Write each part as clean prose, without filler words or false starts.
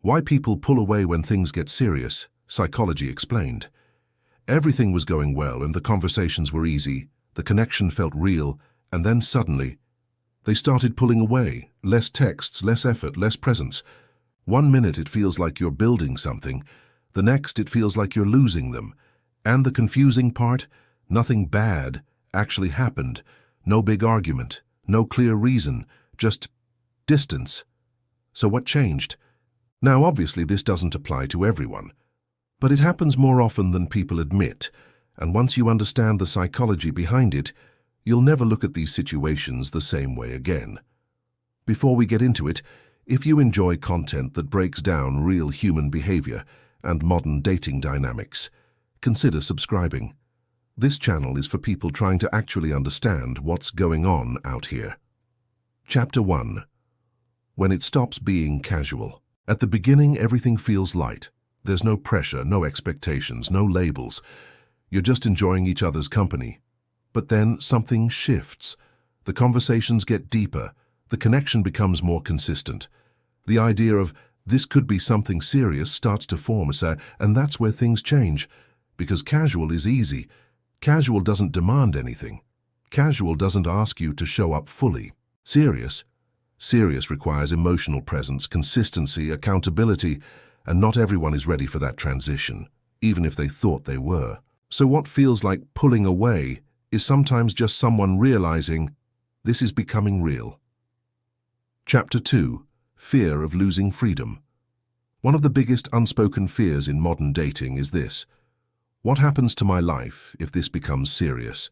Why people pull away when things get serious, psychology explained. Everything was going well and the conversations were easy, the connection felt real, and then suddenly, they started pulling away. Less texts, less effort, less presence. One minute it feels like you're building something, the next it feels like you're losing them. And the confusing part, nothing bad actually happened. No big argument, no clear reason, just distance. So what changed? Now obviously this doesn't apply to everyone, but it happens more often than people admit, and once you understand the psychology behind it, you'll never look at these situations the same way again. Before we get into it, if you enjoy content that breaks down real human behavior and modern dating dynamics, consider subscribing. This channel is for people trying to actually understand what's going on out here. Chapter 1. When it stops being casual. At the beginning, everything feels light. There's no pressure, no expectations, no labels. You're just enjoying each other's company. But then something shifts. The conversations get deeper. The connection becomes more consistent. The idea of this could be something serious starts to form, and that's where things change. Because casual is easy. Casual doesn't demand anything. Casual doesn't ask you to show up fully. Serious requires emotional presence, consistency, accountability, and not everyone is ready for that transition, even if they thought they were. So what feels like pulling away is sometimes just someone realizing this is becoming real. Chapter 2. Fear of losing freedom. One of the biggest unspoken fears in modern dating is this. What happens to my life if this becomes serious?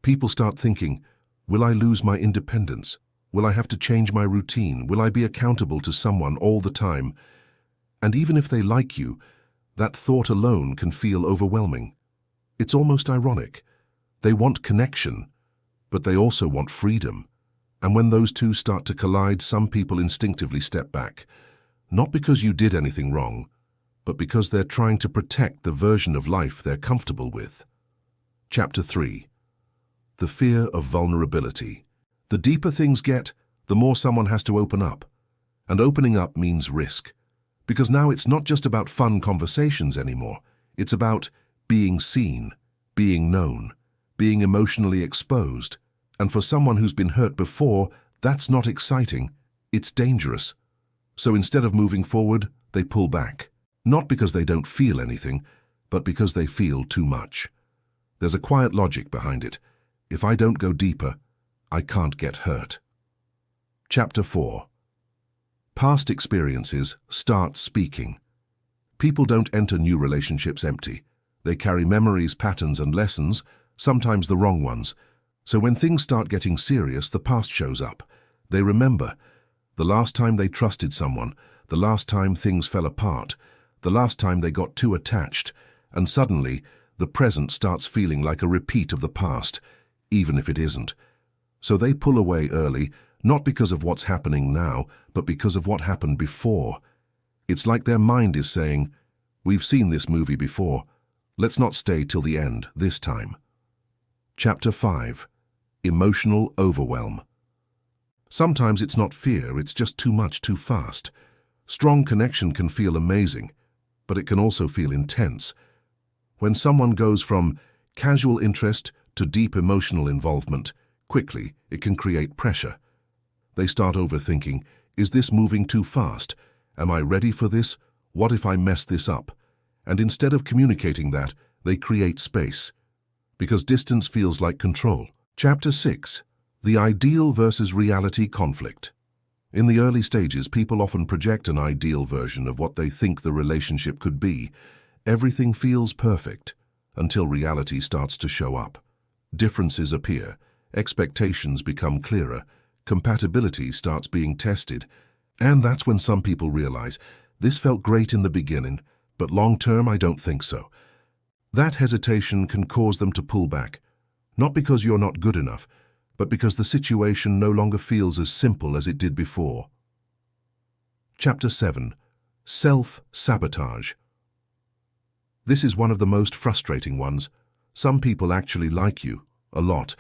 People start thinking, will I lose my independence? Will I have to change my routine? Will I be accountable to someone all the time? And even if they like you, that thought alone can feel overwhelming. It's almost ironic. They want connection, but they also want freedom. And when those two start to collide, some people instinctively step back. Not because you did anything wrong, but because they're trying to protect the version of life they're comfortable with. Chapter 3. The fear of vulnerability. The deeper things get, the more someone has to open up. And opening up means risk. Because now it's not just about fun conversations anymore. It's about being seen, being known, being emotionally exposed. And for someone who's been hurt before, that's not exciting. It's dangerous. So instead of moving forward, they pull back. Not because they don't feel anything, but because they feel too much. There's a quiet logic behind it. If I don't go deeper, I can't get hurt. Chapter 4. Past experiences start speaking. People don't enter new relationships empty. They carry memories, patterns, and lessons, sometimes the wrong ones. So when things start getting serious, the past shows up. They remember the last time they trusted someone, the last time things fell apart, the last time they got too attached, and suddenly the present starts feeling like a repeat of the past, even if it isn't. So they pull away early, not because of what's happening now, but because of what happened before. It's like their mind is saying, we've seen this movie before. Let's not stay till the end this time. Chapter 5. Emotional overwhelm. Sometimes it's not fear, it's just too much too fast. Strong connection can feel amazing, but it can also feel intense. When someone goes from casual interest to deep emotional involvement, quickly it can create pressure. They start overthinking, is this moving too fast? Am I ready for this? What if I mess this up? And instead of communicating that, they create space. Because distance feels like control. Chapter 6. The ideal versus reality conflict. In the early stages, people often project an ideal version of what they think the relationship could be. Everything feels perfect until reality starts to show up. Differences appear, expectations become clearer, compatibility starts being tested, and that's when some people realize, this felt great in the beginning, but long-term I don't think so. That hesitation can cause them to pull back, not because you're not good enough, but because the situation no longer feels as simple as it did before. Chapter 7. Self-sabotage. This is one of the most frustrating ones. Some people actually like you, a lot,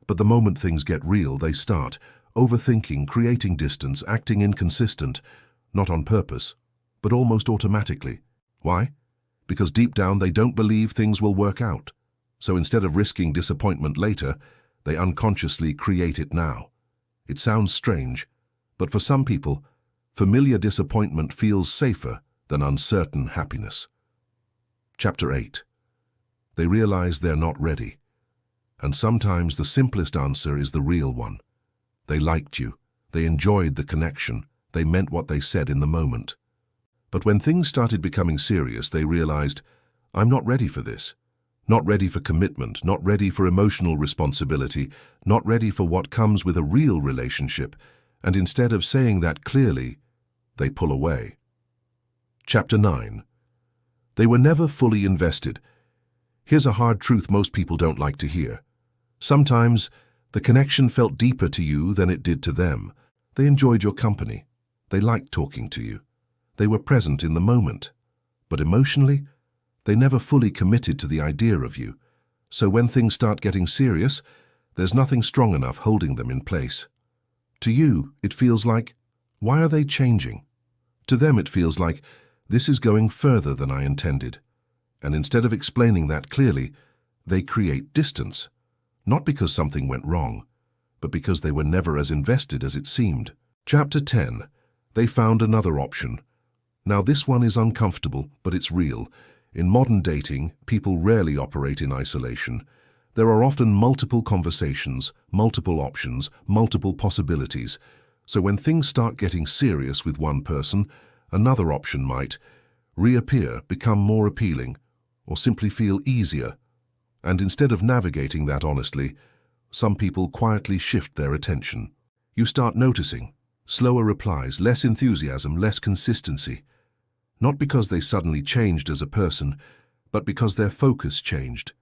but the moment things get real, they start overthinking, creating distance, acting inconsistent, not on purpose, but almost automatically. Why? Because deep down they don't believe things will work out. So instead of risking disappointment later, they unconsciously create it now. It sounds strange, but for some people, familiar disappointment feels safer than uncertain happiness. Chapter 8. They realize they're not ready. And sometimes the simplest answer is the real one. They liked you. They enjoyed the connection. They meant what they said in the moment. But when things started becoming serious, they realized, I'm not ready for this. Not ready for commitment, not ready for emotional responsibility, not ready for what comes with a real relationship. And instead of saying that clearly, they pull away. Chapter 9. They were never fully invested. Here's a hard truth most people don't like to hear. Sometimes, the connection felt deeper to you than it did to them. They enjoyed your company. They liked talking to you. They were present in the moment. But emotionally, they never fully committed to the idea of you. So when things start getting serious, there's nothing strong enough holding them in place. To you, it feels like, why are they changing? To them, it feels like, this is going further than I intended. And instead of explaining that clearly, they create distance. Not because something went wrong, but because they were never as invested as it seemed. Chapter 10. They found another option. Now this one is uncomfortable, but it's real. In modern dating, people rarely operate in isolation. There are often multiple conversations, multiple options, multiple possibilities. So when things start getting serious with one person, another option might reappear, become more appealing, or simply feel easier. And instead of navigating that honestly, some people quietly shift their attention. You start noticing slower replies, less enthusiasm, less consistency. Not because they suddenly changed as a person, but because their focus changed.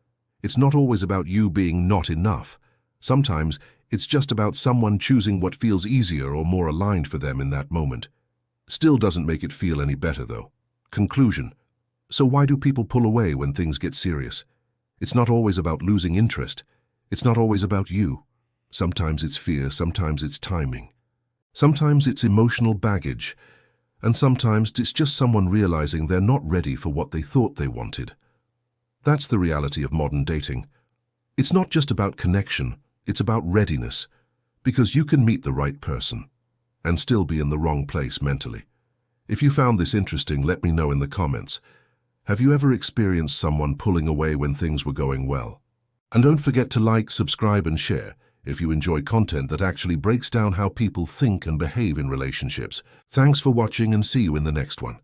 It's not always about you being not enough. Sometimes it's just about someone choosing what feels easier or more aligned for them in that moment. Still doesn't make it feel any better, though. Conclusion. So why do people pull away when things get serious? It's not always about losing interest. It's not always about you. Sometimes it's fear, sometimes it's timing. Sometimes it's emotional baggage. And sometimes it's just someone realizing they're not ready for what they thought they wanted. That's the reality of modern dating. It's not just about connection, it's about readiness. Because you can meet the right person and still be in the wrong place mentally. If you found this interesting, let me know in the comments. Have you ever experienced someone pulling away when things were going well? And don't forget to like, subscribe, and share if you enjoy content that actually breaks down how people think and behave in relationships. Thanks for watching and see you in the next one.